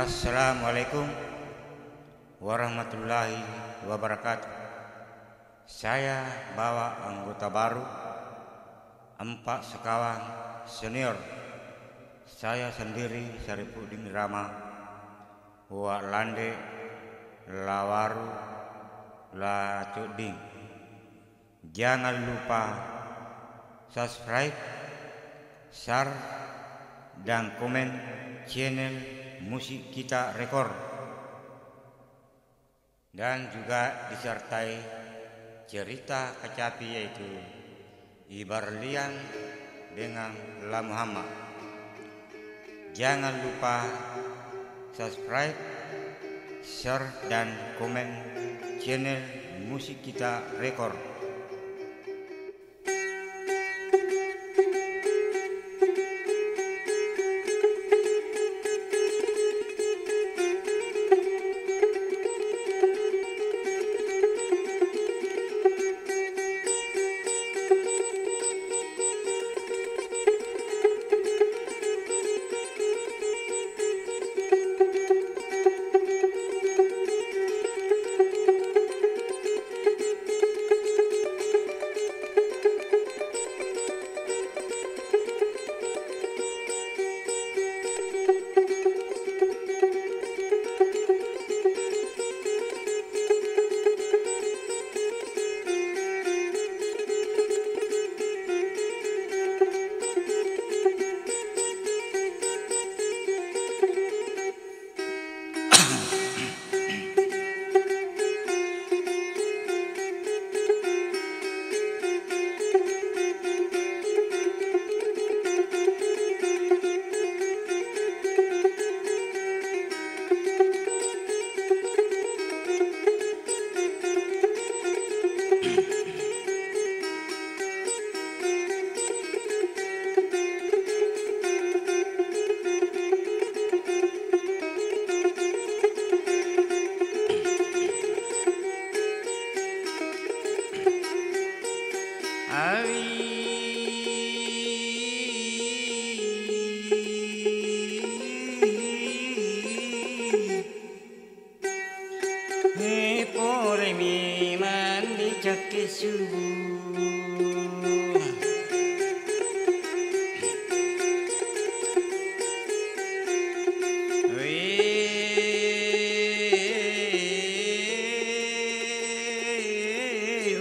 Assalamualaikum warahmatullahi wabarakatuh. Saya bawa anggota baru Empat Sekawan Senior. Saya sendiri Syarifuddin Rama, Wak Lande Lawaru La Cuding. Jangan lupa subscribe, share, dan komen channel Musik Kita Rekor, dan juga disertai cerita kecapi yaitu Ibarlian dengan La Muhammad. Jangan lupa subscribe, share, dan komen channel Musik Kita Rekor. Pore mi mandi cake subuh,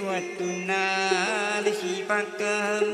waktu nali si pakai.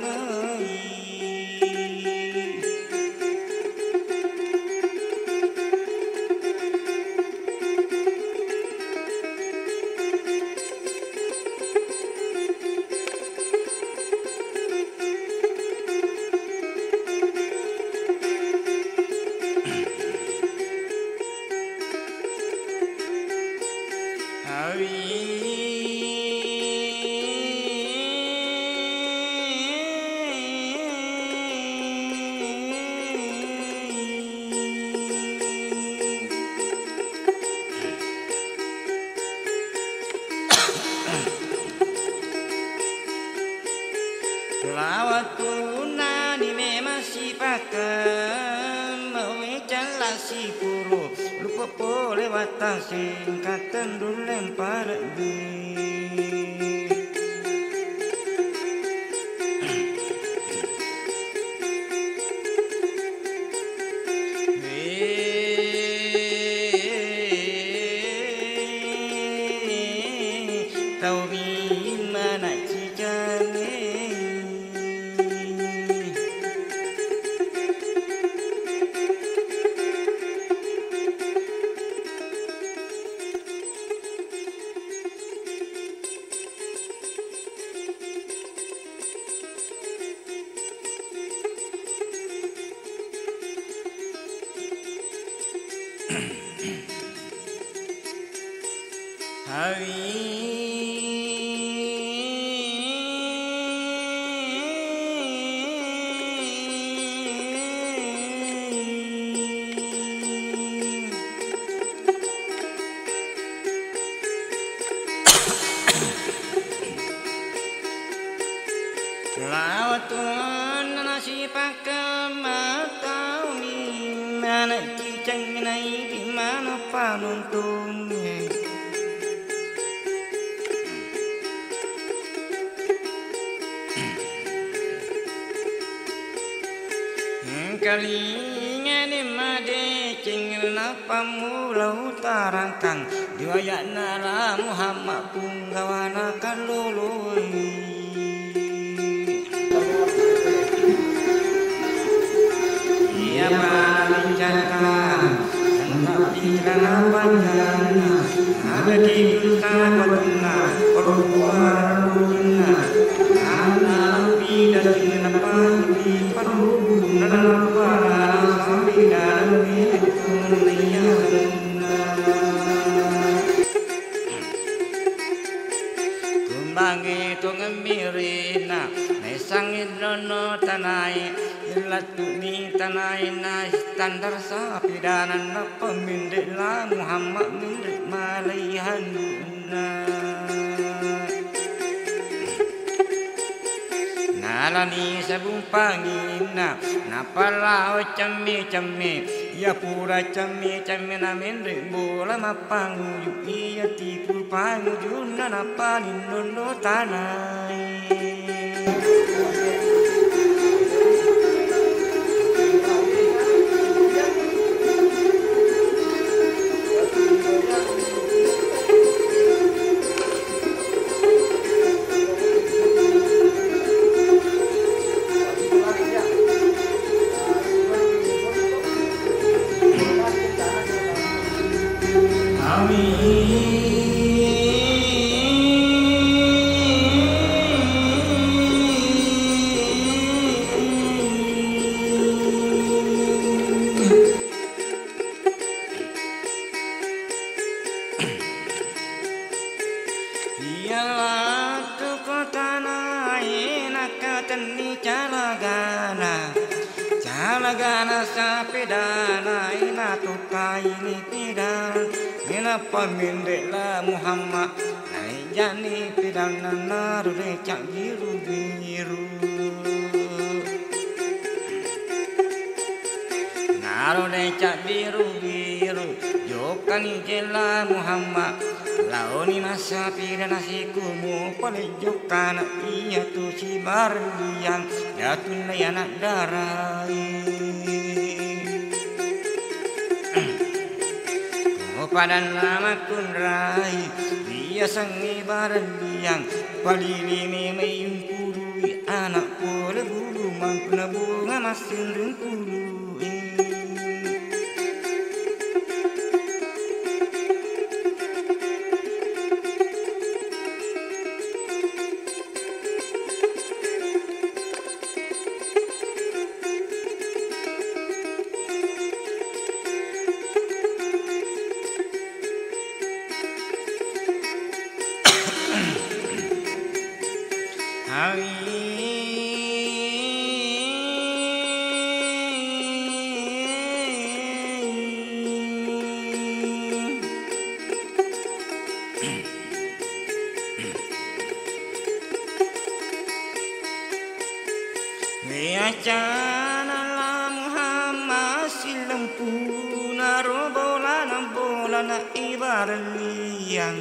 Lawatku nani memang si pakai mewecah si puru lupa boleh batas singkatan dulu lempar di tahu mana cicane. Lawatun nasi pakai matau ni mana cengenai di mana panuntungnya. Kalinya ni made cengel napa mulau tarangkang diwayak nara Muhammad punggawana kalului. Ia pancaka tanpa pikiran panjang ada di utara batuna perbuatannya anak tidak kenapa di paruh napa sampai dalam dunia. Kumbangi tu ngemirina nesang idrono tanai ilatu ni tanai na standar sapi danan apa mindik la Muhammad mindik malaihan nalani sabung pangina napala cami ya pura cami na mindik bola mapangu yu iya tipu pangu juna napa ninono tanai. Calagana sapedana ina tukai ni pidang ina pamindek la Muhammad nai jani pidang naru recak biru naru recak biru jokani jela Muhammad laoni masa pidana sikumu palejokana iya tu si barliang jatun anak darai padan lama kunrai dia sangi barliang palili me mayung puru anak pole bulu mangkuna bunga masin rengkulu. Cana Muhammad silempu naro bola na ibarat liang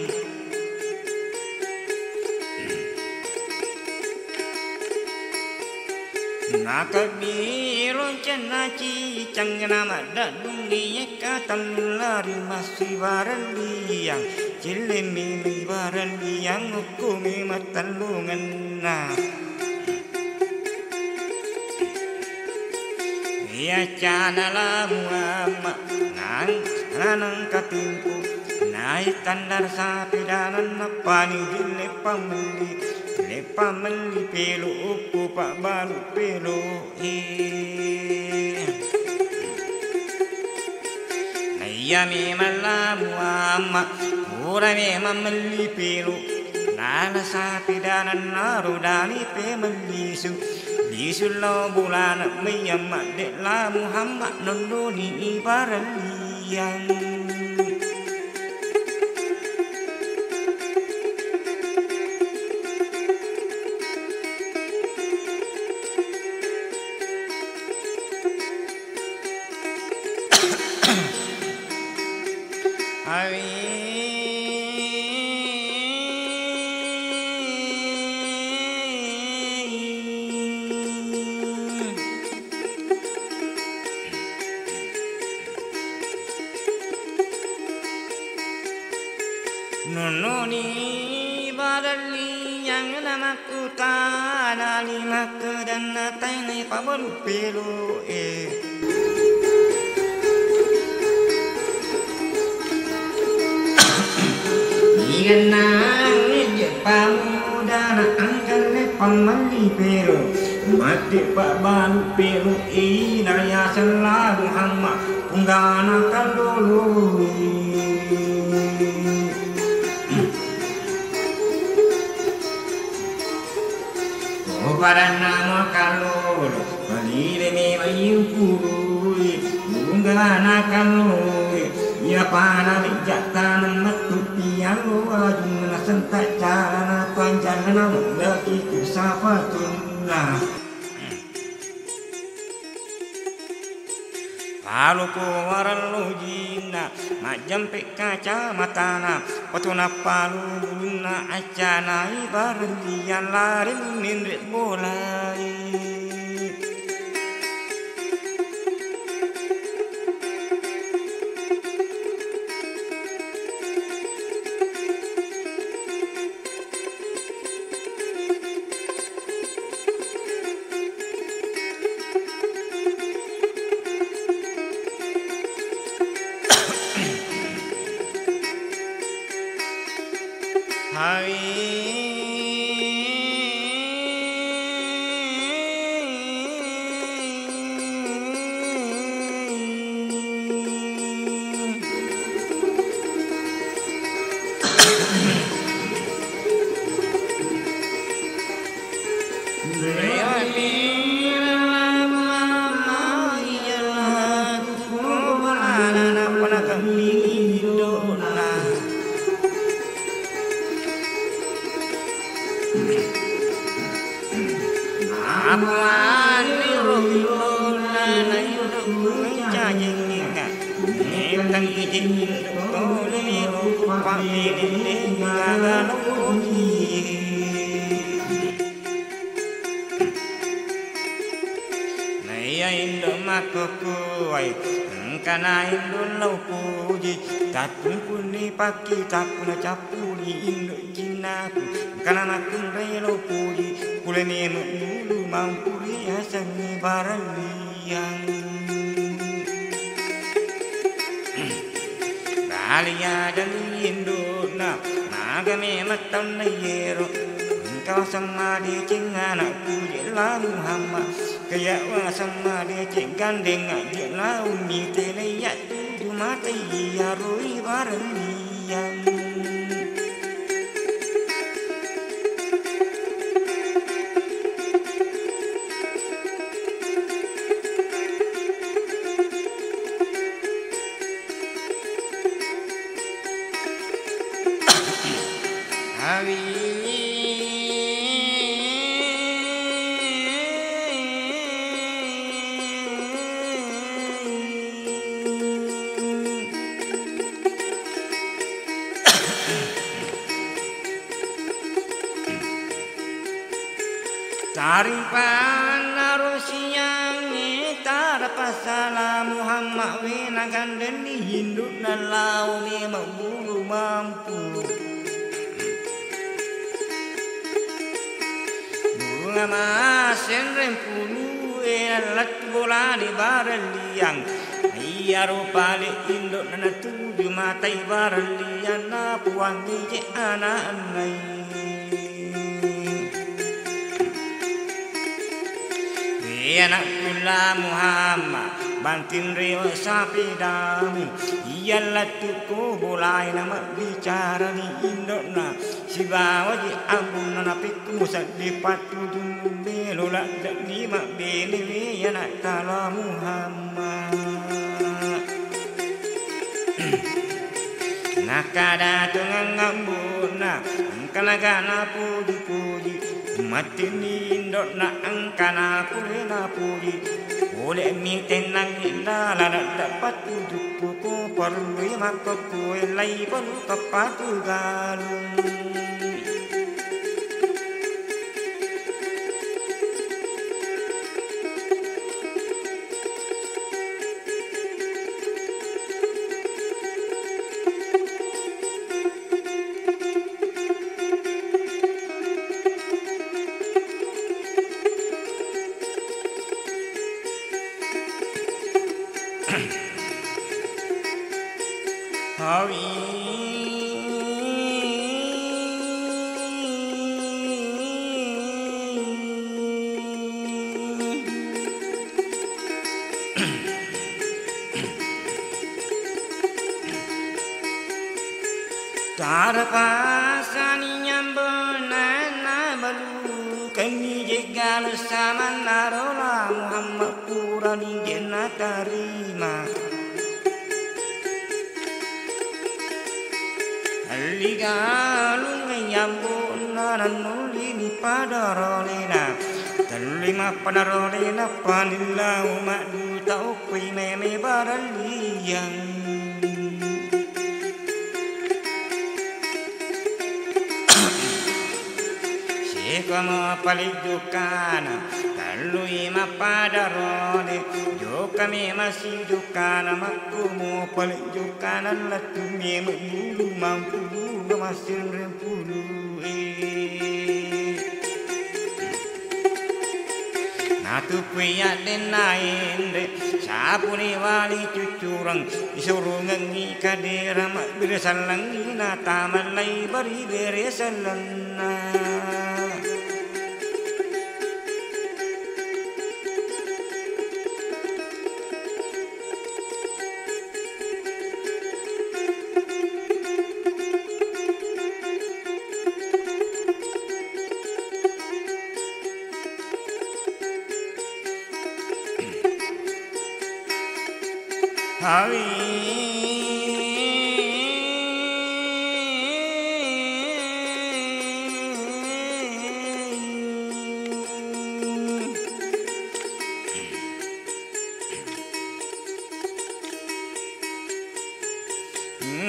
nakabiro cana cicang nama dadungi katan lari masih barat liang cilemi barat liang hukumi matalungan na. Ya cana la Muhammad nang katimpu naik tandar sapi danan napani lepa meli pelu upu pak balu pelu ya memang la Muhammad pura memang meli pelu nana sapi danan narudani pe melisu Disulau bulan meyamak dek la Muhammad nondoni ibarat liang. Nununi barali yang namaku tanali maka dan natai nai pabon pelu Iyanang je pamudana angkan ne pamali pelu mati pak balu pelu inaya selalu hama punggana kalului para nama kalor balire me mayupuri bunggana kaloi ya para bijatana matuti alo ajungna sentak cara panjangna lagi kusapatunna Palu ko waral jina majampe kaca matana patuna palu buluna acana ibaran lian larin nindrit bolai Kana indun lau puji tatun puni paki tapuna capuni induk jinaku kana nakun relo puji kuleni nulu mampuri asangi baraliang Dalia dan induna nagame matan yero engkau sama di cinganaku jela Muhammad kaya wa sama dia cik gandeng dia launi tele ya tu mati ya roi baraliang Taripan narusiang tar pasala Muhammad wena ganden di hinduk dan lau memang bulu mampu bunga masen rempulu elat bola di baraliang iya rupa di induk dan tujuh mata baraliang na puang di anak anai anak kula Muhammad bantin rewa sapi dami iyalah tuku bolai nama bicara ni indokna si bawa di ambun na piku sak di patu dumbe lola dak lima beli we anak kala Muhammad nakada tungang ngambuna kana puji-puji mati ni indok na angkana kulena puji boleh mi tenang indah lada dapat tujuku perlu maka kue lai perlu kapatu galung. Tarapasani nyambona balu kami jegal sama narola Muhammad Qurani jena tarima aligalu nyambona nuli ni padarolena terlima padarolena panilau madu tau kui meme baraliang Kama palijukana talui mapadarone jo kami masih jukana makumu palijukana latumi mulu mampu masih rempulu natu puya denainde sapuni wali cucurang disuruh ngangi kadera mak bersalang ina tamalai bari beresalana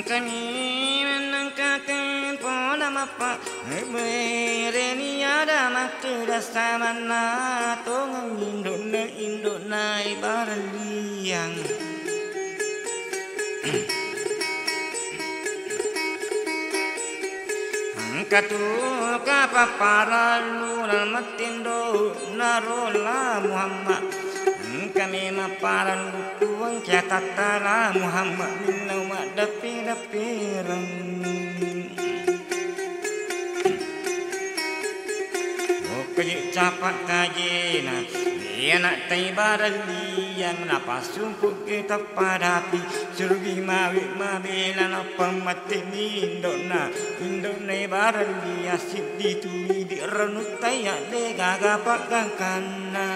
Kami menangkakan pola mapa bereni ada mati dasa mana tong Indona ibaraliang Angkatu kapaparalu matindo narola Muhammad kami maparan lutuang kiatatala Muhammad minau dapi-dapirang Oke capak kajena dia nak taibarali yang napasumpuk kita padapi surgi mawi mabela napa mati Indona barali asip ditui di renut tayak de gagapak kana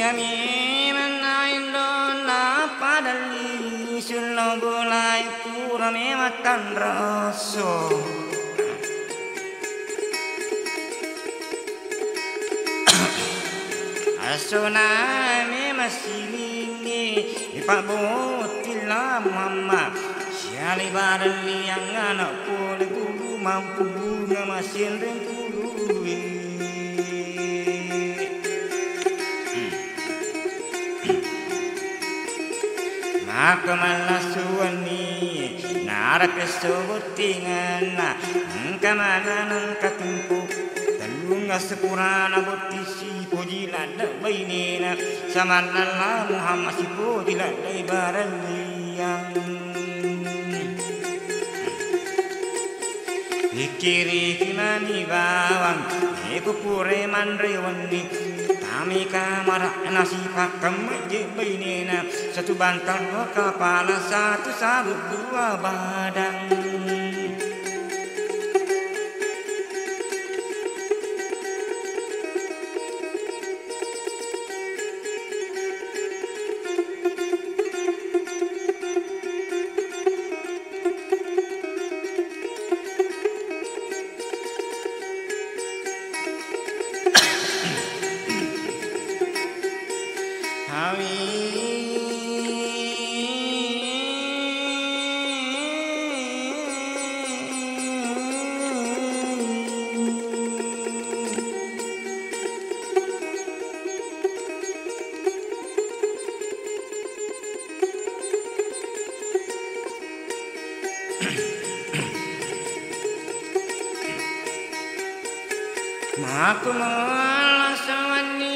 Kami menaindona padali sulo bulai kurame matan raso asona me masilingi ipabotila mama siali badali yang anak pole guru mampu ngamasin rengkuru Maka malasuani narapeso butingan na kamana nang katumpu Bunga sepurana botisi pojila da bainena samanalla Muhammad si pojila dai baraliang Ikiri kinani bawang Eko pure mandre wani Kami kamara nasi pakam je bainena Satu bantal dua kepala satu sabut dua badan Aku malasawani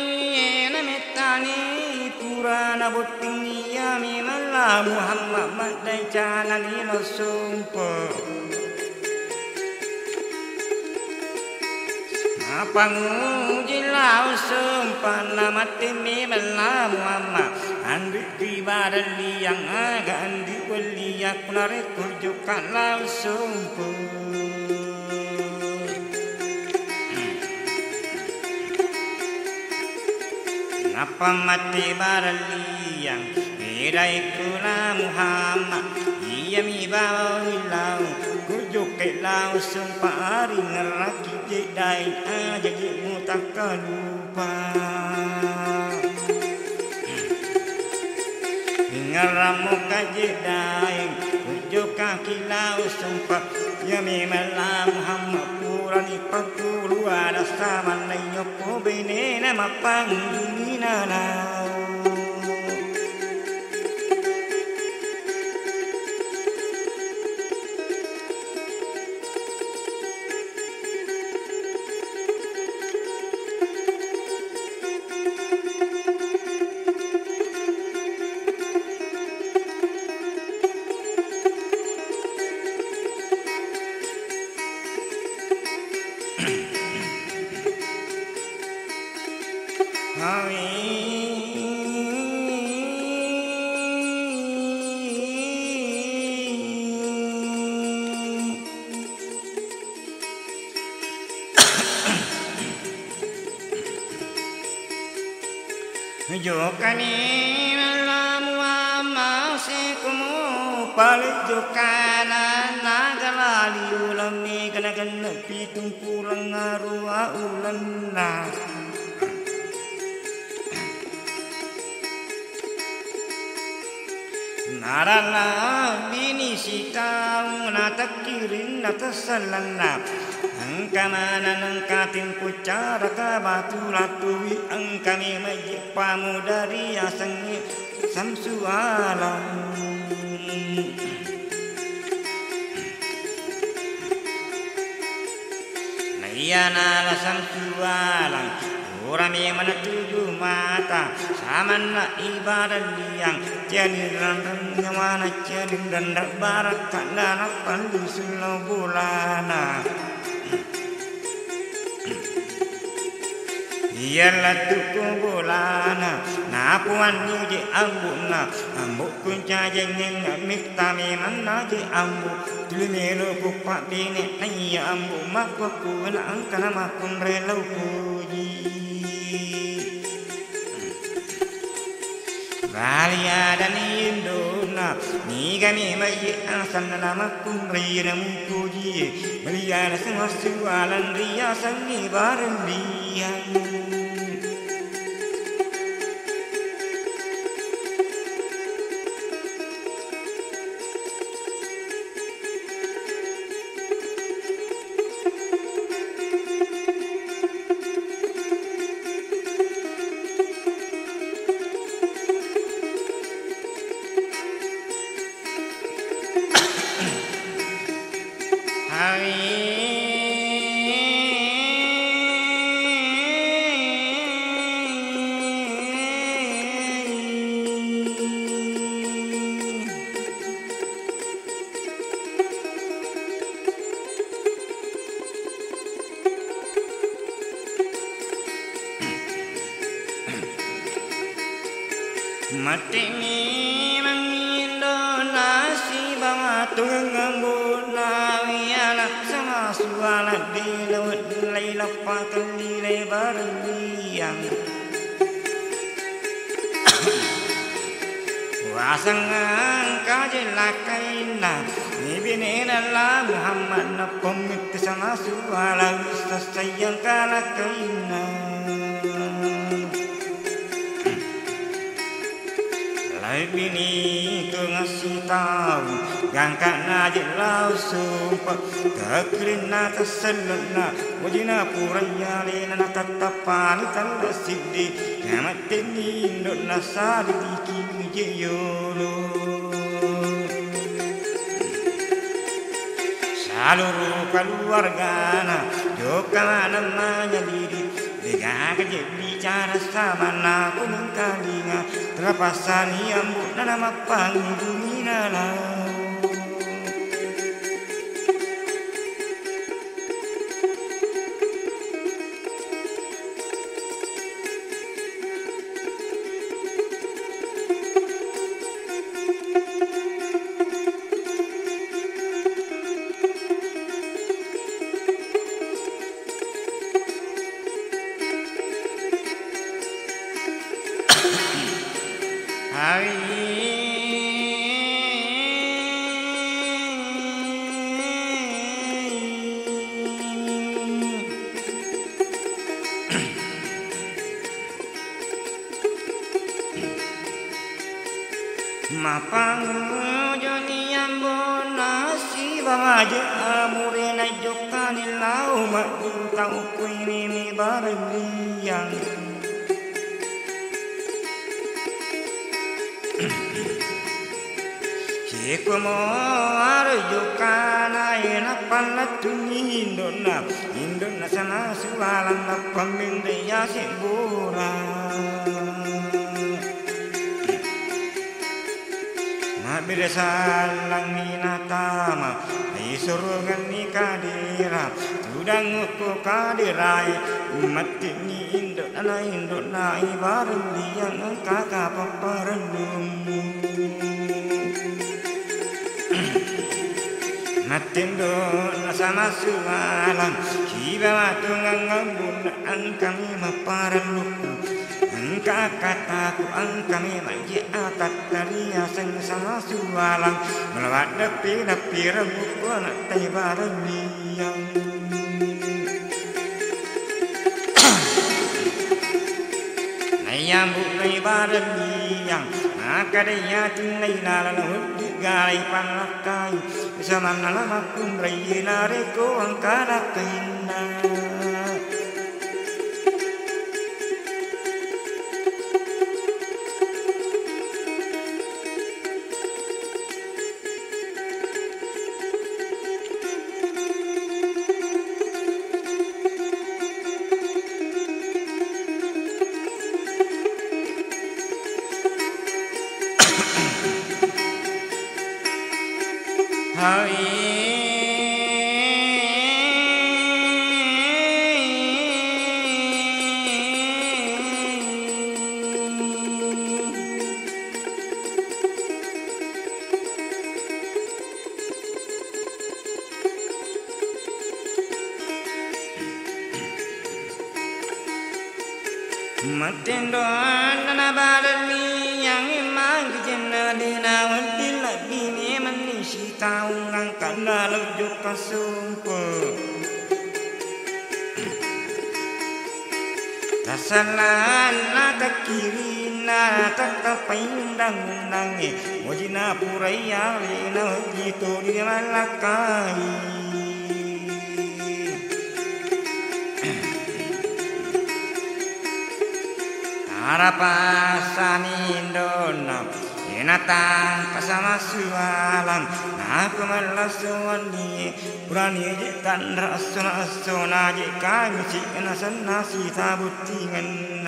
nametani purana boting yami mala Muhammad madai jalani no sumpa Apangu jilau sumpa namati mi mala Muhammad andi dibadali yang agak andi wali aku narik kujukan lau sumpa Apa mati baraliang Bidai kula Muhammad Ia mi bawa hilau Kujuk ke lau sumpah hari ngeraki jedai Aja jimu tak lupa Ngeramu ka jedai Kujuk kaki lau sumpah Ia mi malam Muhammad Purani pakulu ada sama na nyoko bene na mapangini na nao Jokani malamu ama sekumu paling jokana nagalali ulam ni kena pitung pulang arua ulan na narana bini sitau natakirin natasalana Angkamana nangkatin pucara ka batu latui angkami majik pamudari asangi samsu alam Nayana la samsu alam Urami mana tujuh mata Samana ibadah liang Jadi randang mana jadi dandak barat Kandana pandu sulau bulana Ialah tukung bulana Napuan nyuji ambuna Ambuk kunca jengeng Miktami mana je ambuk Tulimelo kupak bini Ayah ambuk makwaku Angkana makun relau puji Valia dan Indona Ni kami maji asan nama kumri namu puji Melia semua sualan ria sangi bareng dia mati ni mangindo nasi bawa tunggang nawi anak sama sualat di laut laila pakan di lebar liang wasangan kajilakaina ibinina la Muhammad na pamit sama sualat sayang kalakaina bini ke ngasih tahu gangkat najik langsung kekelina keselena wajina puraya lena tatapan tanda sidi ngamat ini ndot nasari diki jeyolo seluruh keluarga joka namanya diri Dengan kerja bicara sama aku nengkalinga terpasani ambut nama panggunina Mapangu joni ambona si bamaje amure na jokani lau tau kuini mi barliang Sikomo arjokana ena palatuni indona sana sualan na paminde ya sibura Bidasan lang ninatama ay surugan ni kadira tudang ko kadiray mati ni indot na ibarang liyang ang kakapaparandum matindo na sama sualang kiba matungang ngambun ang kami maparaluk Kataku ang kami majiatat dari asing sama sualang melawat dapi rambut anak taibaran liang Nayambut taibaran liang maka dia tunai lalang digalai panakai sama nalamakum rayina reko ang kalakaina Matindo na barali yang imang jena dina wadila bini manisi taung ang kanal joka sumpo tasalan na takirina tatapaindang nangi wajina puraya lina wajito di malakai Harapasani indona inatang kasama sualang aku malasuan di berani jitan rasuna jika misi nasan nasi tabutingan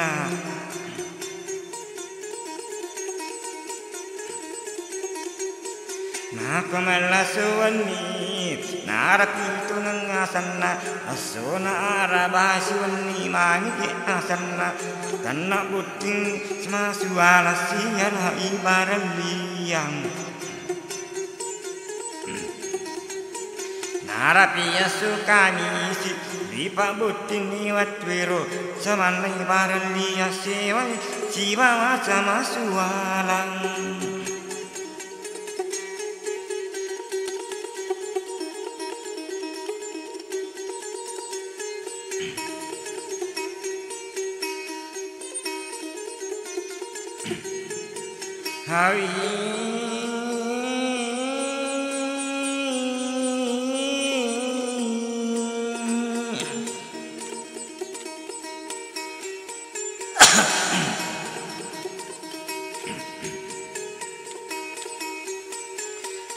aku malasuan di narapi tu nangasana asona arabasiwani mani ke asana tanah buting semasuala siala ibarat liang narapi asukani si Dipa buting watwiro samana ibarat liang sewa siwa sama sualang Hari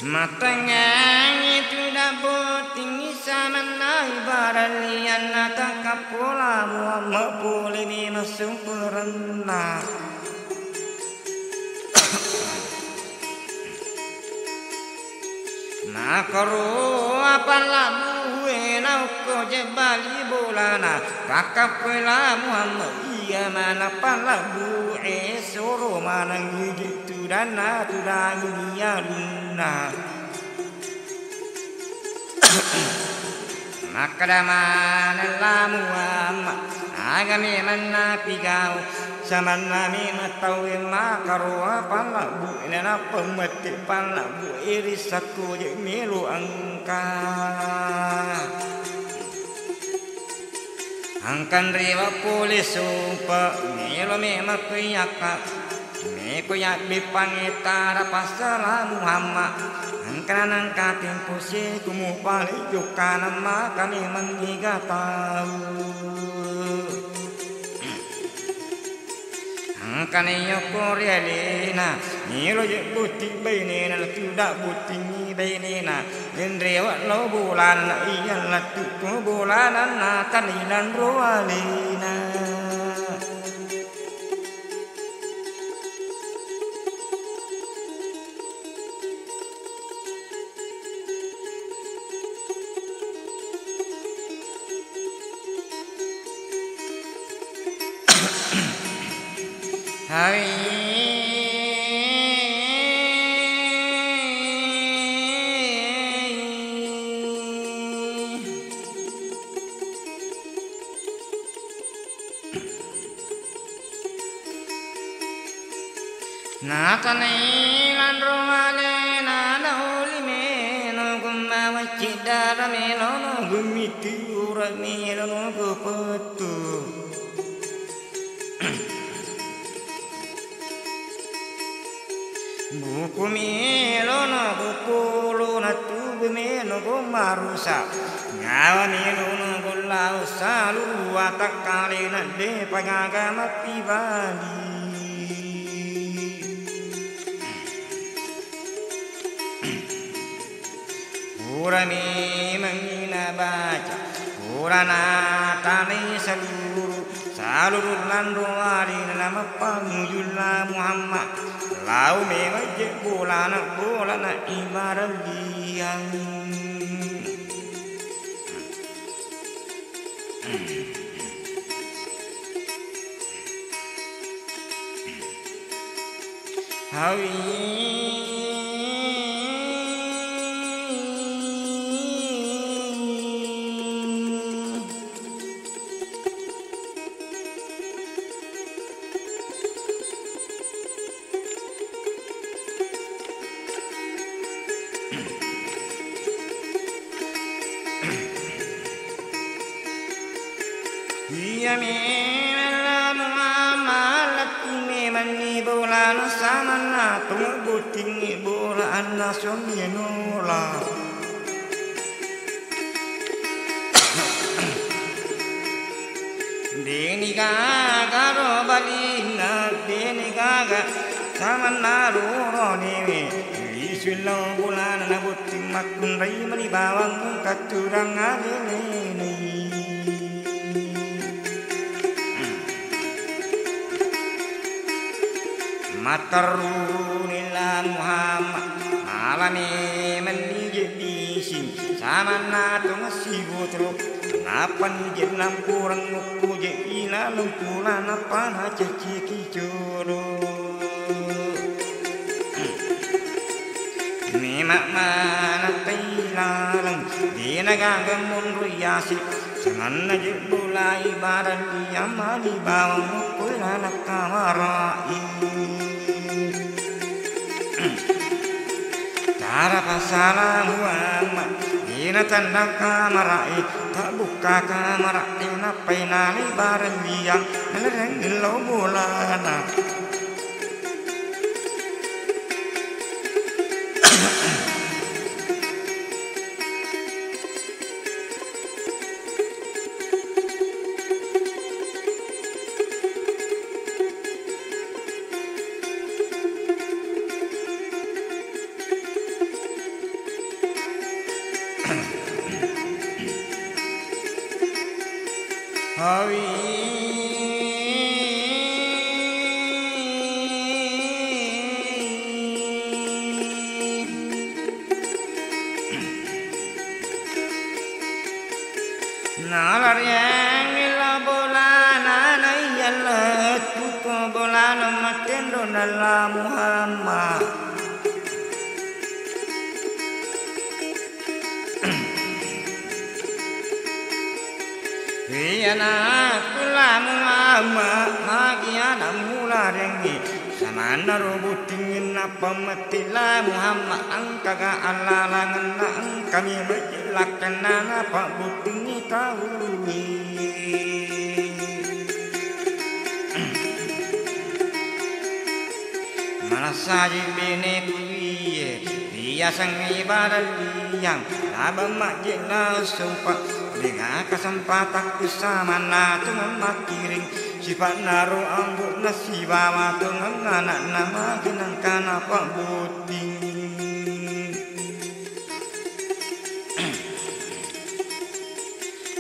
matanya itu dapat tinggi sama ibarat lian natangkap pola Muhammad boleh masuk perenang Nakaro apala buwe na ko jebali bolana kakapela Muhammad iya mana pala buwe soro mana gitu dana tudan dia luna Makadaman la Muhammad agame mana pigau Samana mi matawi makaro apala bu nena pemati pala bu irisaku je melu angka angkan riwa polis supa melo me makuyaka me kuyak bipangitara pasala Muhammad angkan angka tempo se kumu pali yukana kami mengiga tahu Kaniyo korealena nilo je buti benena tidak buti ni benena jendrewa lo bulan iya latu ko bulanan na kanilan roalena Hari Nakani lan romale na nauli me no gumma wachidara me no gumiti ura me no gopetu Buku melo no buku lo na tubu melo go marusa Ngawa melo no go lau salu watakali na de pagaga mapibali Pura mi mangina baca Pura na tani seluruh landu wali nama pangujula Muhammad Lau me wajib bolana ibarat liang Hawi Iya mela Muhammad me mani bolana samana tung buting bola nasional Deni gaga robalina deni gaga samana roroni Isulang bulan na buting makun rai mani bawang katurang alene Matarunila Muhammad alami menijibising samana tu masibutro napan jenam kurang nuku je ina lempula napana ceki coro Mimak mana teilalang dina gagam munruyasi sanganna jebulai baran yamali bawang kulala kamarai cara pasala muamma dina tanda kamarai tak buka kamarai napai nali baran yang nereng lo bulana nalar yang ila bolana nayalla tuko bolana matendo nalla Muhammad Yana kula Muhammad magiana mula rengi samana robutingin apa matila Muhammad angkaga alalangan kami menjelakkan apa butingi tahu Malasaji bene kuiye biasa ngibarat yang abang majena sumpah dengan kesempatan kusamana dengan makiring sifat naru ambuk nasi bawa dengan anak nama genangkan apa buting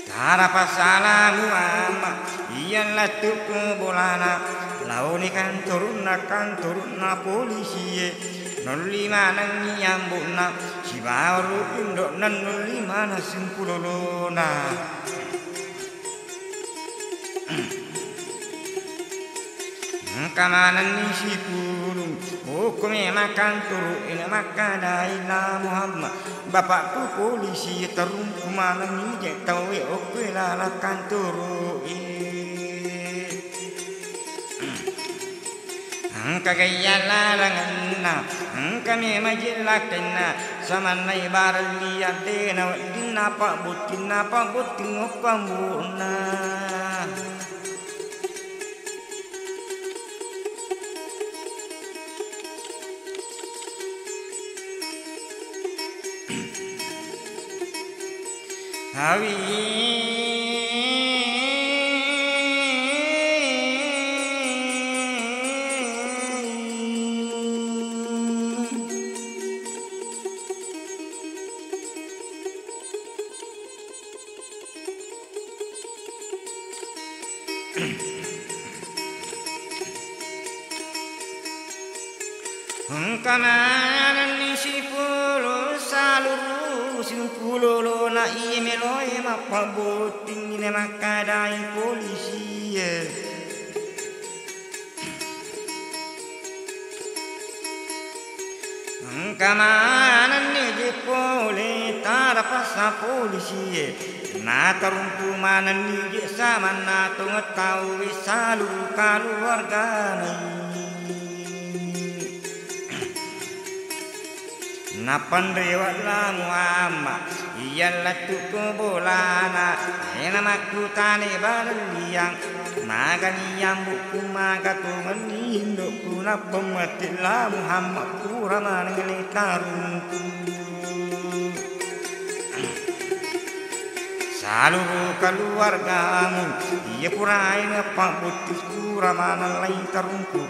cara pasala Muhammad iyalah tuku bolana launi kan turun na polisi nolima nang nyambukna si baru indok nan nolima na simpulolona kamanan ni si pulung hukumnya makan turu ini makan dailah Muhammad bapakku polisi terung kumanan ni je tahu oke lalakan turu kagaya larangan kami majilakan sama nai barli adena dina pak butin opambuna Hawi kamanan ni si pulo saluru simpulo na imelo mapabuting ni makadai polisi kamanan ni jepole tarapasa polisi na tarumpu manan ni sama na tungetawi saluru keluarga Napan rewatlah Muhammad iyalah tuku bolana enak tani barliang magani yang buku magatungan indukku napa matilah Muhammad kurang ngelitarungku Saluruh keluargamu ia purai apa putus kuramana lain terungku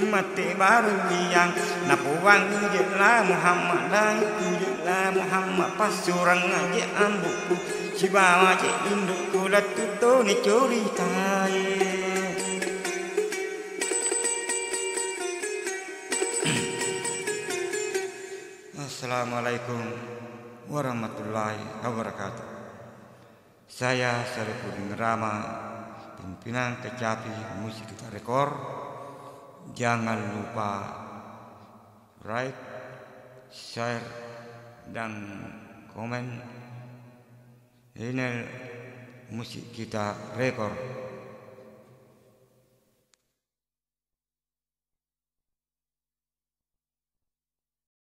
mati baru yang napuang jelah Muhammad lagi jelah Muhammad pasurang aja ambukku si bawa je indukku latuto ni curitai Assalamualaikum warahmatullahi wabarakatuh. Saya Sarifudin Rama, pimpinan Kecapi Musik Rekor. Jangan lupa like, share, dan komen. Ini musik kita rekor.